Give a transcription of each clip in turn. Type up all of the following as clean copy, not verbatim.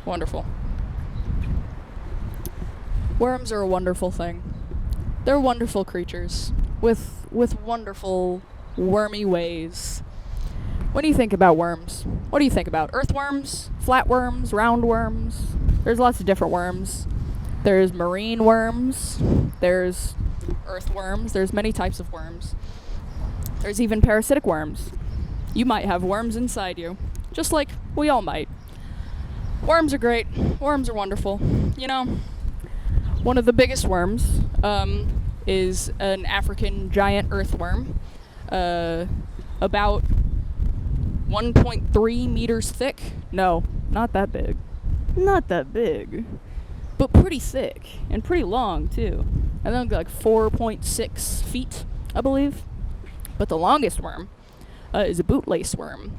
Wonderful. Worms are a wonderful thing. They're wonderful creatures with wonderful wormy ways. When you think about worms, what do you think about? Earthworms, flatworms, roundworms? There's lots of different worms. There's marine worms, there's earthworms, there's many types of worms. There's even parasitic worms. You might have worms inside you, just like we all might. Worms are great. Worms are wonderful. You know, one of the biggest worms is an African giant earthworm, about 1.3 meters thick. No, not that big. Not that big. But pretty thick and pretty long too. I think like 4.6 feet, I believe. But the longest worm is a bootlace worm.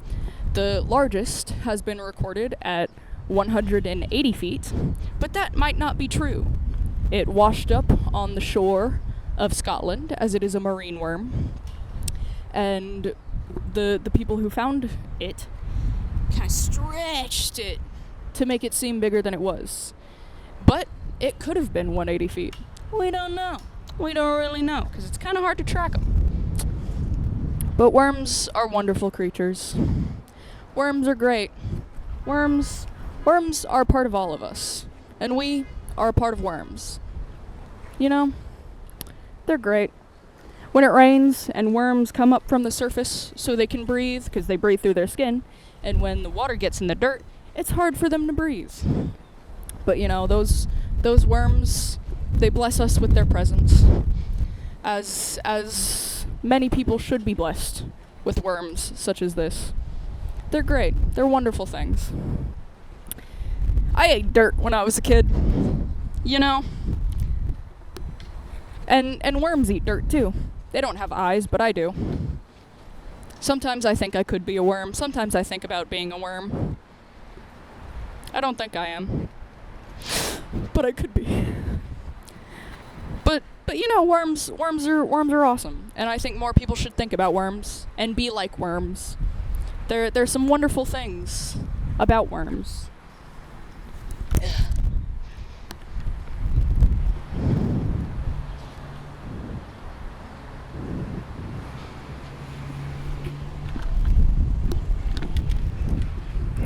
The largest has been recorded at 180 feet, but that might not be true. It washed up on the shore of Scotland, as it is a marine worm, and the people who found it kind of stretched it to make it seem bigger than it was. But it could have been 180 feet. We don't know. We don't really know, because it's kind of hard to track them. But worms are wonderful creatures. Worms are great. Worms are part of all of us. And we are a part of worms. You know, they're great. When it rains and worms come up from the surface so they can breathe, because they breathe through their skin, and when the water gets in the dirt, it's hard for them to breathe. But you know, those worms, they bless us with their presence. As many people should be blessed with worms such as this. They're great. They're wonderful things. I ate dirt when I was a kid. You know? And worms eat dirt too. They don't have eyes, but I do. Sometimes I think I could be a worm. Sometimes I think about being a worm. I don't think I am. But I could be. But you know, worms are awesome. And I think more people should think about worms and be like worms. There's some wonderful things about worms.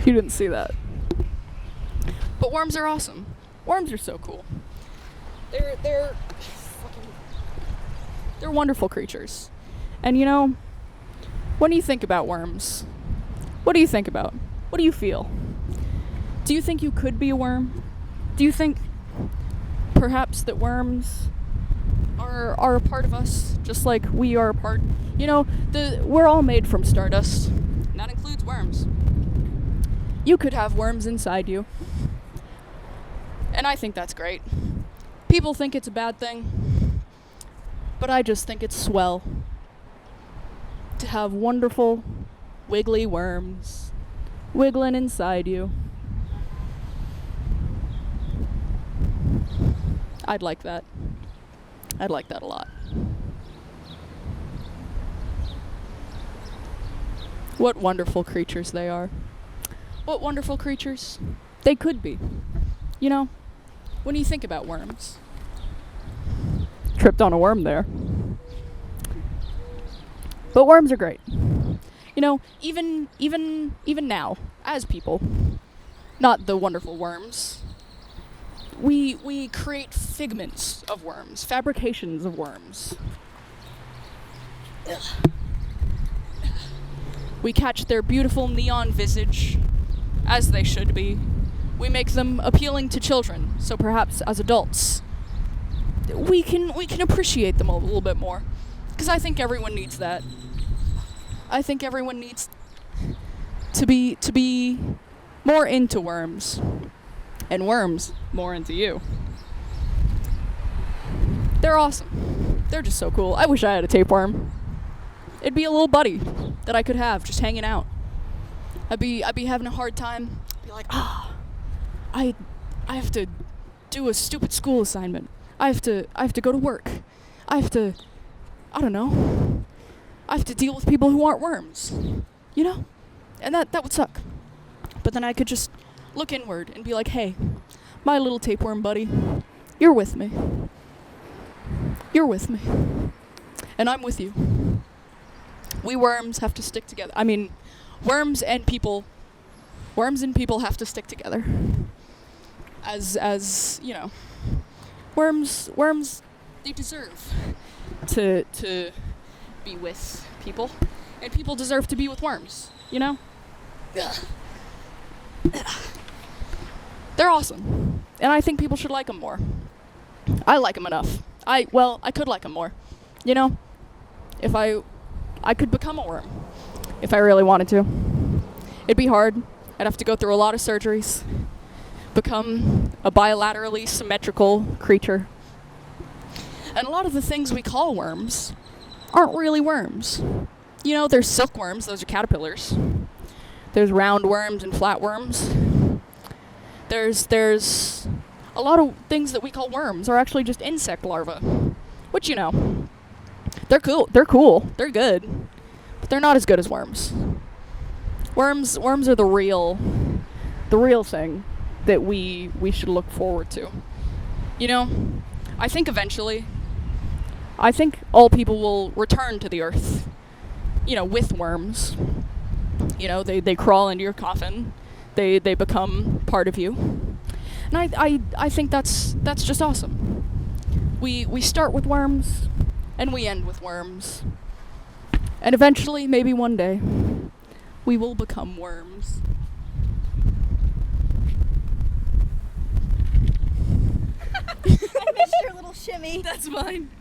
You didn't see that. But worms are awesome. Worms are so cool. They're wonderful creatures. And you know, when you think about worms, what do you think about? What do you feel? Do you think you could be a worm? Do you think perhaps that worms are a part of us, just like we are a part? You know, we're all made from stardust, and that includes worms. You could have worms inside you. And I think that's great. People think it's a bad thing, but I just think it's swell to have wonderful, wiggly worms wiggling inside you. I'd like that. I'd like that a lot. What wonderful creatures they are. What wonderful creatures they could be. You know, when you think about worms. Tripped on a worm there. But worms are great. You know, even now, as people, not the wonderful worms, we create figments of worms, fabrications of worms. We catch their beautiful neon visage, as they should be. We make them appealing to children, so perhaps as adults, we can appreciate them a little bit more. Because I think everyone needs that. I think everyone needs to be more into worms. And worms more into you. They're awesome. They're just so cool. I wish I had a tapeworm. It'd be a little buddy that I could have just hanging out. I'd be having a hard time. I'd be like, I have to do a stupid school assignment. I have to go to work. I have to deal with people who aren't worms. You know? And that would suck. But then I could just look inward and be like, hey, my little tapeworm buddy, you're with me. You're with me. And I'm with you. We worms have to stick together. I mean, worms and people have to stick together. As you know, worms, they deserve to be with people, and people deserve to be with worms, you know? They're awesome, and I think people should like them more. I like them enough. I could like them more, you know? If I could become a worm, if I really wanted to. It'd be hard. I'd have to go through a lot of surgeries, become a bilaterally symmetrical creature. And a lot of the things we call worms aren't really worms. You know, there's silkworms, those are caterpillars. There's roundworms and flatworms. There's a lot of things that we call worms are actually just insect larvae, which, you know, they're cool, they're good, but they're not as good as worms. Worms are the real thing that we should look forward to. You know, I think eventually, all people will return to the earth, you know, with worms. You know, they crawl into your coffin, they become part of you. And I think that's just awesome. We start with worms, and we end with worms. And eventually, maybe one day, we will become worms. I missed your little shimmy. That's mine.